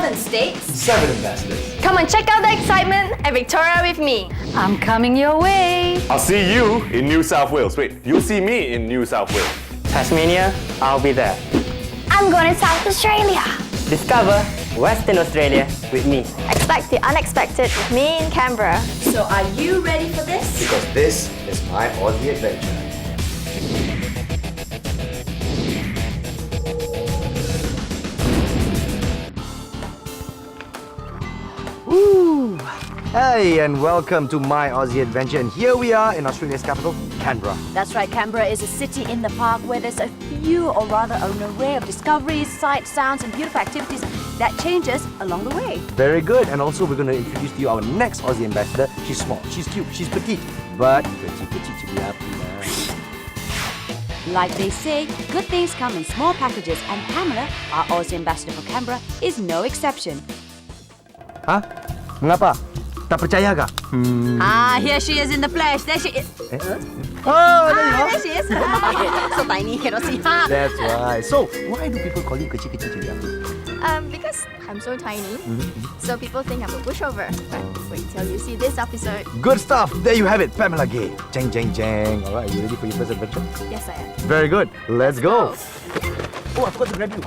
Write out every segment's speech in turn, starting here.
7 states, 7 ambassadors. come and check out the excitement at Victoria with me. I'm coming your way. I'll see you in New South Wales. Wait, you'll see me in New South Wales. Tasmania, I'll be there. I'm going to South Australia. Discover Western Australia with me. Expect the unexpected with me in Canberra. So are you ready for this? Because this is my Aussie Adventure. Woo! Hey, and welcome to my Aussie Adventure. And here we are in Australia's capital, Canberra. That's right, Canberra is a city in the park where there's a few, or rather an array of discoveries, sights, sounds and beautiful activities that changes along the way. Very good. And also we're going to introduce to you our next Aussie ambassador. She's small, she's cute, she's petite, but petite to be happy now. Like they say, good things come in small packages, and Pamela, our Aussie ambassador for Canberra, is no exception. Hah? Mengapa? Tak percaya kah? Here she is in the flesh. There she is. Oh, there you are. There she is. So tiny, cannot see her. That's why. So, why do people call you kecil-kecil cili api? Because I'm so tiny, so people think I'm a pushover. But wait till you see this episode. Good stuff. There you have it, Pamela Gay. Jeng, jeng, jeng. All right, you ready for your first adventure? Yes, I am. Very good. Let's go. Oh, I forgot to grab you.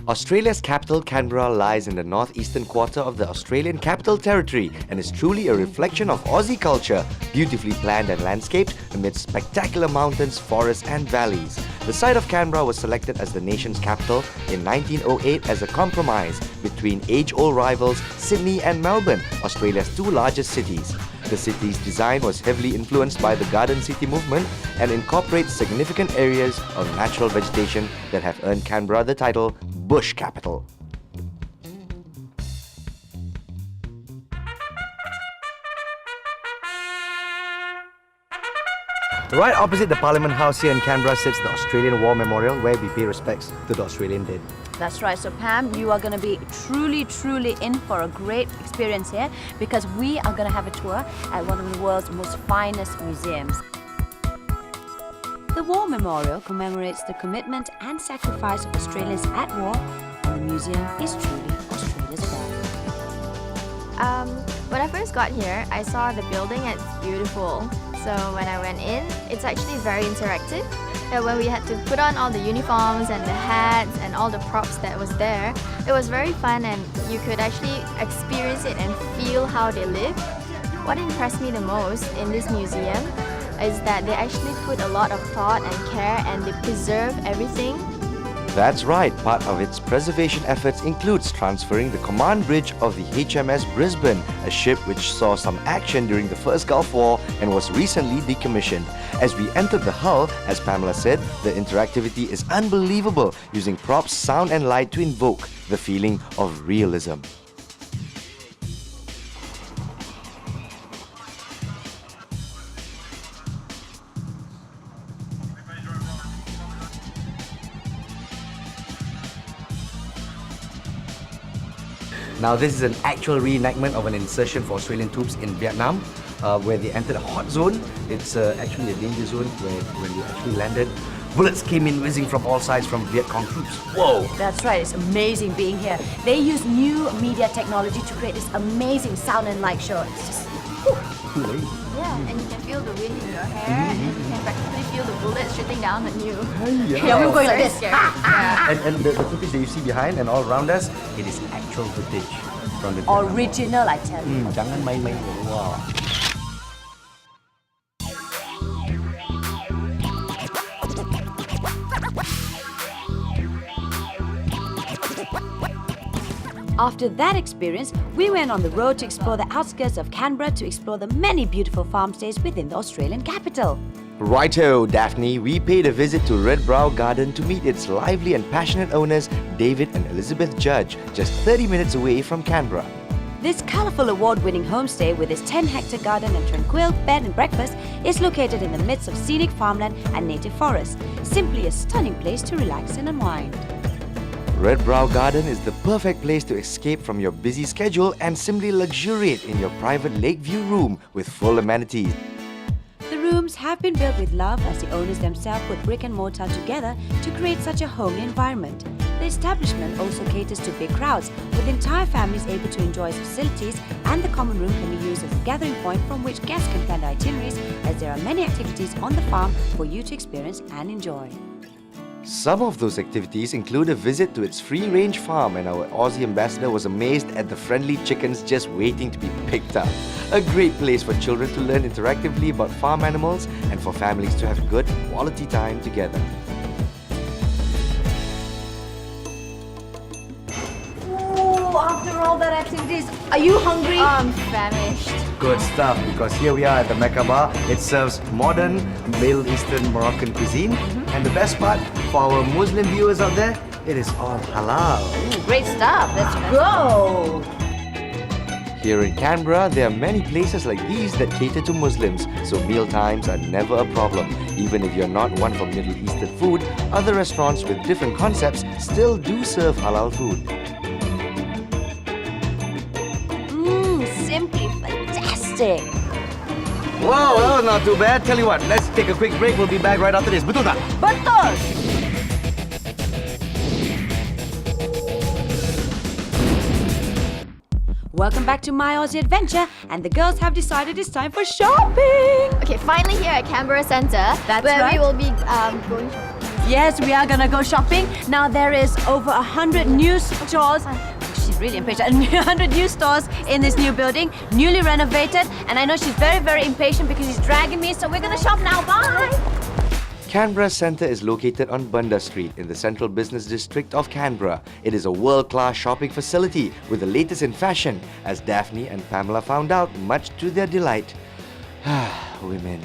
Australia's capital, Canberra, lies in the northeastern quarter of the Australian Capital Territory and is truly a reflection of Aussie culture, beautifully planned and landscaped amidst spectacular mountains, forests and valleys. The site of Canberra was selected as the nation's capital in 1908 as a compromise between age-old rivals Sydney and Melbourne, Australia's two largest cities. The city's design was heavily influenced by the Garden City movement and incorporates significant areas of natural vegetation that have earned Canberra the title Bush Capital. Right opposite the Parliament House here in Canberra sits the Australian War Memorial, where we pay respects to the Australian dead. That's right. So Pam, you are going to be truly in for a great experience here, because we are going to have a tour at one of the world's most finest museums. The War Memorial commemorates the commitment and sacrifice of Australians at war, and the museum is truly Australia's pride. When I first got here, I saw the building and it's beautiful. So when I went in, it's actually very interactive. And when we had to put on all the uniforms and the hats and all the props that was there, it was very fun, and you could actually experience it and feel how they live. What impressed me the most in this museum is that they actually put a lot of thought and care, and they preserve everything. That's right, part of its preservation efforts includes transferring the command bridge of the HMS Brisbane, a ship which saw some action during the First Gulf War and was recently decommissioned. As we entered the hull, as Pamela said, the interactivity is unbelievable, using props, sound and light to invoke the feeling of realism. Now, this is an actual reenactment of an insertion for Australian troops in Vietnam, where they entered a hot zone. It's actually a danger zone where when they actually landed, bullets came in whizzing from all sides from Viet Cong troops. Whoa! That's right, it's amazing being here. They use new media technology to create this amazing sound and light show. It's just... Yeah, and you can feel the wind in your hair, and you can practically feel the bullets shooting down at you. Yeah, we were going like this. Scary. Yeah. And the footage that you see behind and all around us, it is actual footage from the Vietnam War. Original, I tell you. Jangan main-main. Wow. After that experience, we went on the road to explore the outskirts of Canberra to explore the many beautiful farmstays within the Australian capital. Righto, Daphne, we paid a visit to Red Brow Garden to meet its lively and passionate owners, David and Elizabeth Judge, just 30 minutes away from Canberra. This colourful award-winning homestay with its 10-hectare garden and tranquil bed and breakfast is located in the midst of scenic farmland and native forests. Simply a stunning place to relax and unwind. Red Brow Garden is the perfect place to escape from your busy schedule and simply luxuriate in your private lakeview room with full amenities. The rooms have been built with love as the owners themselves put brick and mortar together to create such a homely environment. The The establishment also caters to big crowds, with entire families able to enjoy its facilities, and the common room can be used as a gathering point from which guests can plan their itineraries, as there are many activities on the farm for you to experience and enjoy. Some of those activities include a visit to its free-range farm, and our Aussie ambassador was amazed at the friendly chickens just waiting to be picked up. A great place for children to learn interactively about farm animals and for families to have good quality time together. Oh, after all that activities, are you hungry? I'm famished. Good stuff, because here we are at the Mecca Bar. It serves modern Middle Eastern Moroccan cuisine. And the best part, for our Muslim viewers out there, it is all halal. Great stuff. Let's go. Here in Canberra, there are many places like these that cater to Muslims, so meal times are never a problem. Even if you're not one for Middle Eastern food, other restaurants with different concepts still do serve halal food. Simply fantastic. Whoa, that was not too bad. Tell you what, let's take a quick break. We'll be back right after this. Betul tak? Betul. Welcome back to My Aussie Adventure, and the girls have decided it's time for shopping. Okay, finally here at Canberra Centre, That's where right. we will be going shopping. Yes, we are gonna go shopping. Now there is over 100 new stores. She's really impatient. 100 new stores in this new building, newly renovated, and I know she's very, very impatient because she's dragging me. So we're gonna shop now. Bye. Canberra Centre is located on Bunda Street in the central business district of Canberra. It is a world-class shopping facility with the latest in fashion, as Daphne and Pamela found out, much to their delight. Women.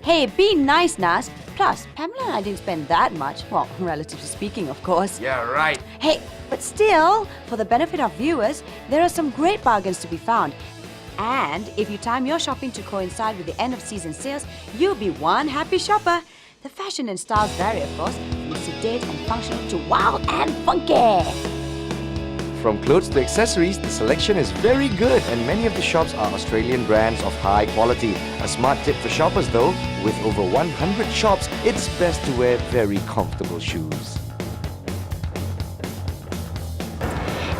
Hey, be nice, Nas. Plus, Pamela and I didn't spend that much. Well, relatively speaking, of course. Yeah, right. Hey, but still, for the benefit of viewers, there are some great bargains to be found. And if you time your shopping to coincide with the end of season sales, you'll be one happy shopper. The fashion and styles vary, of course, from sedate and functional to wild and funky. From clothes to accessories, the selection is very good, and many of the shops are Australian brands of high quality. A smart tip for shoppers though, with over 100 shops, it's best to wear very comfortable shoes.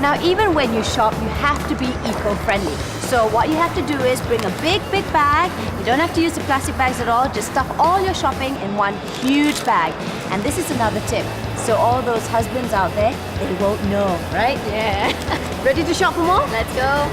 Now, even when you shop, you have to be eco-friendly. So what you have to do is bring a big, big bag. You don't have to use the plastic bags at all. Just stuff all your shopping in one huge bag. And this is another tip. So all those husbands out there, they won't know, right? Yeah. Ready to shop for more? Let's go.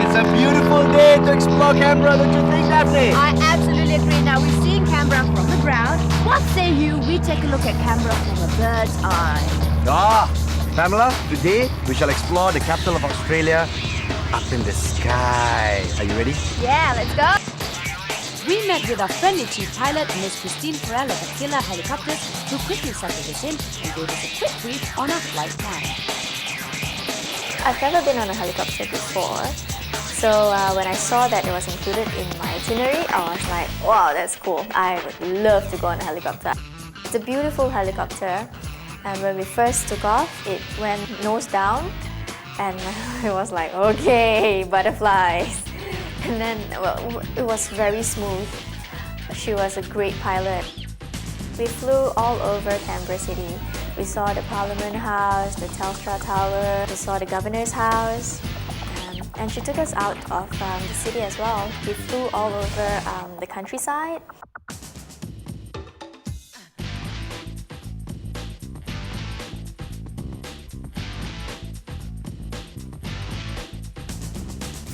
It's a beautiful day to explore Canberra, don't you think, Daphne? I absolutely agree. Now, we've seen Canberra from the ground. What say you? We take a look at Canberra from a bird's eye. Pamela, today we shall explore the capital of Australia up in the sky. Are you ready? Yeah, let's go. We met with our friendly chief pilot, Miss Christine Farrell of Aquila Helicopters, who quickly settled us in and gave us a quick brief on our flight plan. I've never been on a helicopter before, so when I saw that it was included in my itinerary, I was like, wow, that's cool. I would love to go on a helicopter. It's a beautiful helicopter, and when we first took off, it went nose down, and it was like, okay, butterflies. And then, well, it was very smooth. She was a great pilot. We flew all over Canberra City. We saw the Parliament House, the Telstra Tower, we saw the Governor's House, and she took us out of the city as well. We flew all over the countryside.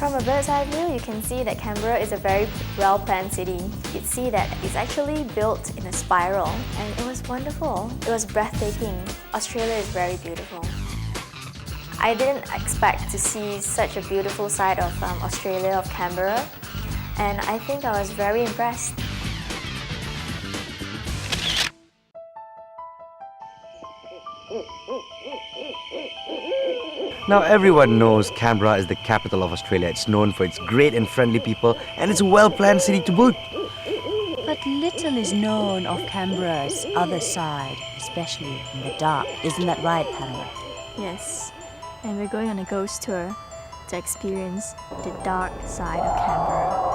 From a bird's eye view, you can see that Canberra is a very well-planned city. You'd see that it's actually built in a spiral, and it was wonderful. It was breathtaking. Australia is very beautiful. I didn't expect to see such a beautiful side of Australia, of Canberra, and I think I was very impressed. Now everyone knows Canberra is the capital of Australia. It's known for its great and friendly people, and it's a well-planned city to boot. But little is known of Canberra's other side, especially in the dark. Isn't that right, Pamela? Yes. and we're going on a ghost tour to experience the dark side of Canberra.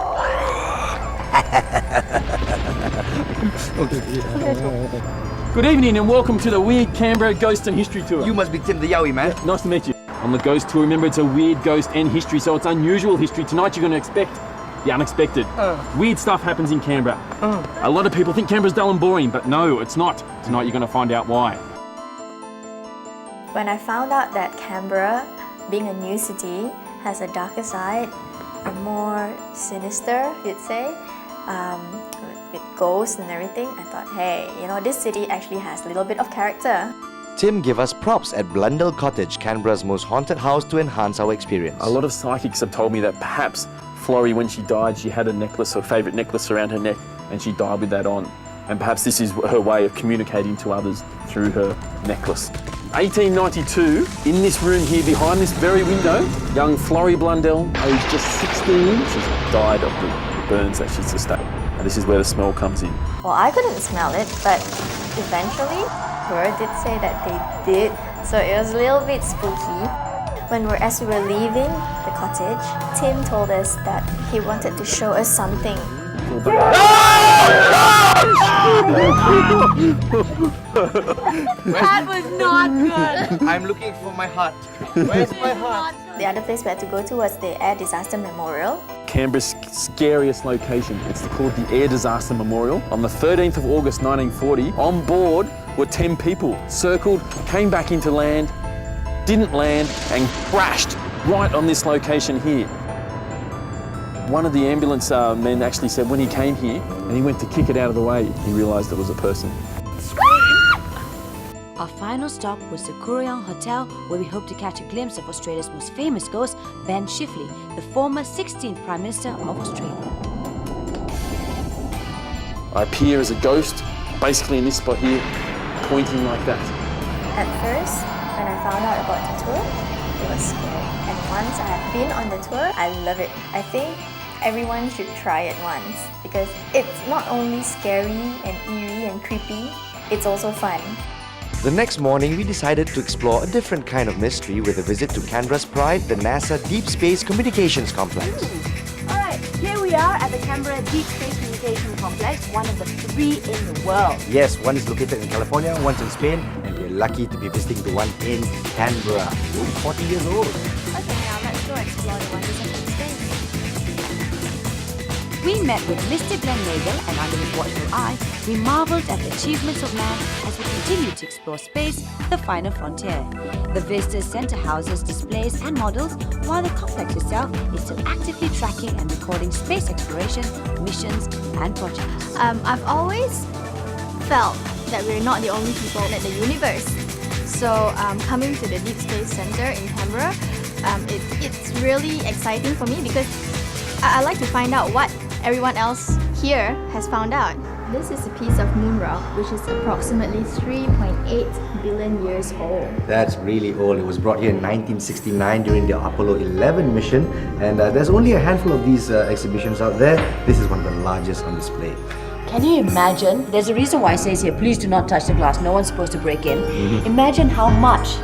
Good evening and welcome to the Weird Canberra Ghost and History Tour. You must be Tim the Yowie, man. Nice to meet you. On the ghost tour, remember it's a weird ghost and history, so it's unusual history. Tonight you're going to expect the unexpected. Weird stuff happens in Canberra. A lot of people think Canberra's dull and boring, but no, it's not. Tonight you're going to find out why. When I found out that Canberra, being a new city, has a darker side, a more sinister, you'd say, with ghosts and everything, I thought, hey, you know, this city actually has a little bit of character. Tim gave us props at Blundell Cottage, Canberra's most haunted house, to enhance our experience. A lot of psychics have told me that perhaps Florrie, when she died, she had a necklace, her favourite necklace around her neck, and she died with that on. And perhaps this is her way of communicating to others through her necklace. 1892, in this room here, behind this very window, young Florrie Blundell, aged just 16, she's died of the burns that she's sustained. And this is where the smell comes in. Well, I couldn't smell it, but eventually, word did say that they did, so it was a little bit spooky. As we were leaving the cottage, Tim told us that he wanted to show us something. That was not good. I'm looking for my heart. Where's my heart? The other place we had to go to was the Air Disaster Memorial. Canberra's scariest location. It's called the Air Disaster Memorial. On the 13th of August 1940, on board were 10 people, circled, came back into land, didn't land, and crashed right on this location here. One of the ambulance men actually said when he came here and he went to kick it out of the way, he realised it was a person. Our final stop was the Kurrajong Hotel, where we hope to catch a glimpse of Australia's most famous ghost, Ben Chifley, the former 16th Prime Minister of Australia. I appear as a ghost, basically in this spot here, pointing like that. At first, when I found out about the tour, it was scary. And once I have been on the tour, I love it. I think everyone should try it once because it's not only scary and eerie and creepy, it's also fun. The next morning, we decided to explore a different kind of mystery with a visit to Canberra's pride, the NASA Deep Space Communications Complex. Alright, here we are at the Canberra Deep Space Communication Complex, one of the 3 in the world. Yes, one is located in California, one's in Spain, and we're lucky to be visiting the one in Canberra. Ooh, 40 years old. Okay, now let's go explore the wonders of space. We met with Mr. Glenn Nagel, and under his watchful eye, we marvelled at the achievements of man as we continue to explore space, the final frontier. The Visitor Centre houses displays and models, while the complex itself is still actively tracking and recording space exploration, missions and projects. I've always felt that we're not the only people in the universe. So coming to the Deep Space Centre in Canberra, it's really exciting for me because I like to find out what everyone else here has found out. This is a piece of moon rock which is approximately 3.8 billion years old. That's really old. It was brought here in 1969 during the Apollo 11 mission, and there's only a handful of these exhibitions out there. This is one of the largest on display. Can you imagine? There's a reason why it says here, please do not touch the glass, no one's supposed to break in. Imagine how much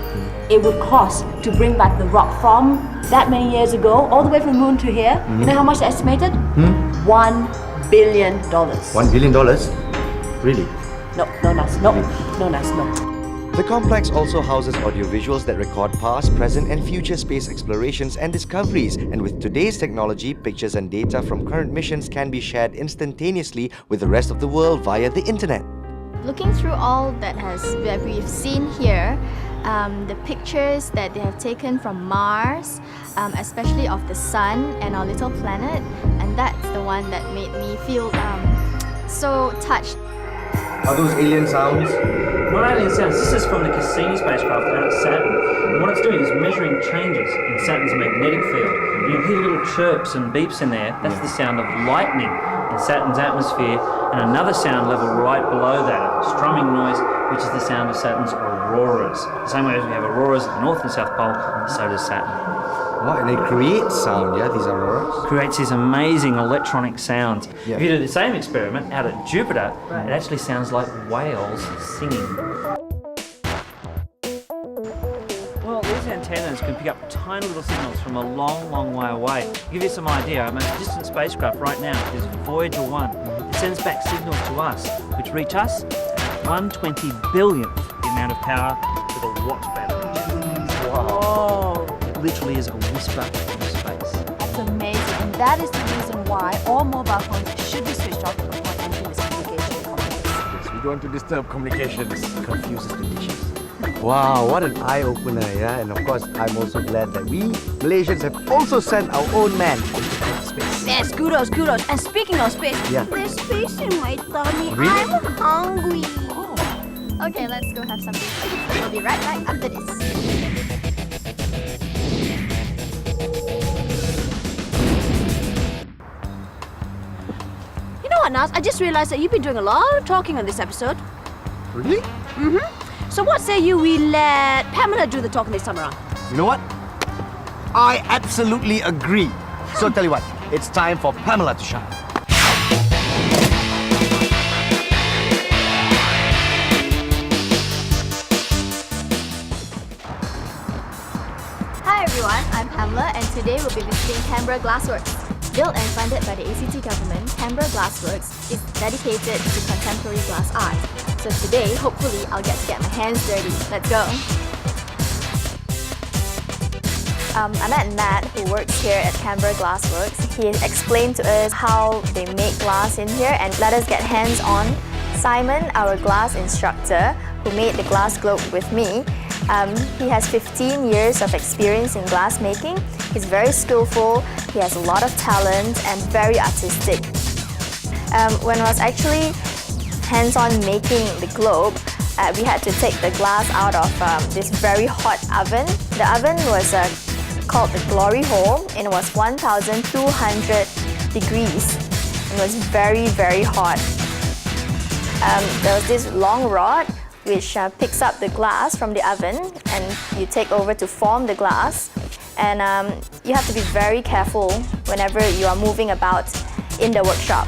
it would cost to bring back the rock from that many years ago, all the way from the moon to here. You know how much they estimated? $1 billion. $1 billion? Really? No, Nas, no. The complex also houses audiovisuals that record past, present and future space explorations and discoveries, and with today's technology, pictures and data from current missions can be shared instantaneously with the rest of the world via the internet. Looking through all that we've seen here, the pictures that they have taken from Mars, especially of the sun and our little planet, and that's the one that made me feel so touched. Are those alien sounds? Not alien sounds, this is from the Cassini spacecraft out at Saturn. And what it's doing is measuring changes in Saturn's magnetic field. And you'll hear little chirps and beeps in there. That's the sound of lightning in Saturn's atmosphere. And another sound level right below that, a strumming noise, which is the sound of Saturn's auroras. The same way as we have auroras at the North and South Pole, so does Saturn. What? And they create sound, yeah, these auroras? Creates these amazing electronic sounds. Yeah. If you do the same experiment out at Jupiter, it actually sounds like whales singing. Well, these antennas can pick up tiny little signals from a long, long way away. To give you some idea, our most distant spacecraft right now is Voyager 1. It sends back signals to us, which reach us at 1/20 billionth the amount of power with a watt battery. Oh, It literally is a whisper in space. that's amazing. And that is the reason why all mobile phones should be switched off before entering this communication complex. We don't want to disturb communications. Confuses the dishes. Wow, what an eye-opener, yeah? And of course, I'm also glad that we Malaysians have also sent our own man into space. Yes, kudos, kudos. And speaking of space, Yeah. there's space in my tummy. Really? I'm hungry. Okay, let's go have something. We'll be right back after this. You know what, Naz? I just realized that you've been doing a lot of talking on this episode. Really? So what say you we let Pamela do the talking this time around? You know what? I absolutely agree. So tell you what, it's time for Pamela to shine. Hi everyone, I'm Pamela and today we'll be visiting Canberra Glassworks. Built and funded by the ACT government, Canberra Glassworks is dedicated to contemporary glass art. So today, hopefully, I'll get to get my hands dirty. Let's go! I met Matt, who works here at Canberra Glassworks. He explained to us how they make glass in here and let us get hands-on. Simon, our glass instructor, who made the glass globe with me, he has 15 years of experience in glass making. He's very skillful, he has a lot of talent and very artistic. When I was actually hands-on making the globe, we had to take the glass out of this very hot oven. The oven was called the Glory Hole and it was 1,200 degrees. It was very, very hot. There was this long rod which picks up the glass from the oven and you take over to form the glass. And you have to be very careful whenever you are moving about in the workshop.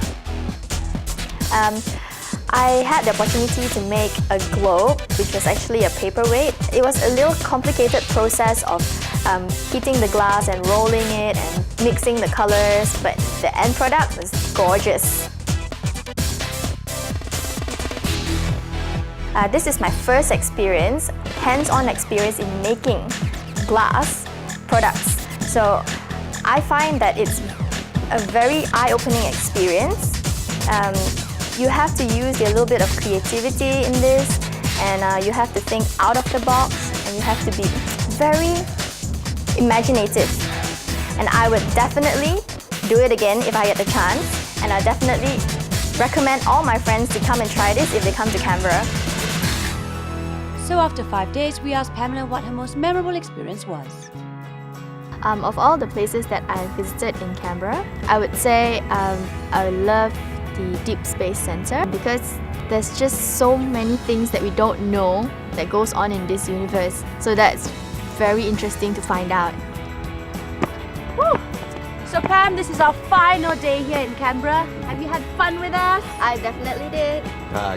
I had the opportunity to make a globe, which was actually a paperweight. It was a little complicated process of heating the glass and rolling it and mixing the colors, but the end product was gorgeous. This is my first experience, hands-on experience in making glass products. So I find that it's a very eye-opening experience. You have to use a little bit of creativity in this, and you have to think out of the box, and you have to be very imaginative. And I would definitely do it again if I get the chance, and I definitely recommend all my friends to come and try this if they come to Canberra. So after 5 days, we asked Pamela what her most memorable experience was. Of all the places that I visited in Canberra, I would say I love the Deep Space Centre because there's just so many things that we don't know that goes on in this universe. So that's very interesting to find out. Woo! So Pam, this is our final day here in Canberra. Have you had fun with us? I definitely did.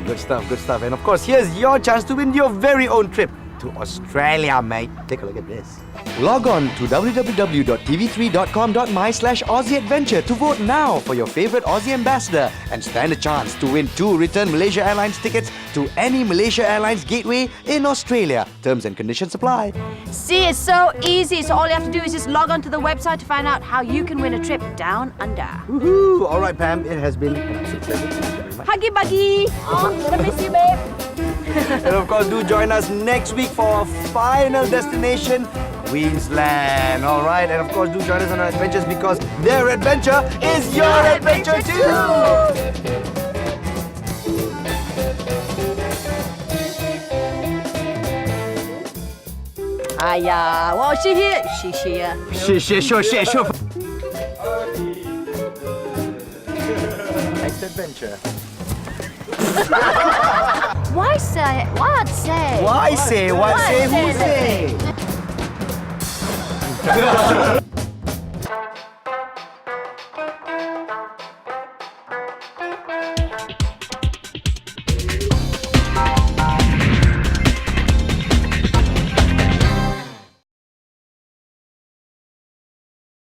Good stuff, good stuff. And of course, here's your chance to win your very own trip to Australia, mate. Take a look at this. Log on to www.tv3.com.my/Aussie Adventure to vote now for your favorite Aussie ambassador and stand a chance to win 2 return Malaysia Airlines tickets to any Malaysia Airlines gateway in Australia. Terms and conditions apply. See, it's so easy. So all you have to do is just log on to the website to find out how you can win a trip down under. Woohoo! All right, Pam, it has been an absolute pleasure. Thank you very much. Huggy buggy. Oh, gonna miss you, babe. And of course, do join us next week for our final destination, Queensland. All right, and of course, do join us on our adventures because their adventure is your adventure too. Aya, what she here? She's here. Sure. Next adventure. Why say? What say? Why say? What say? Who say?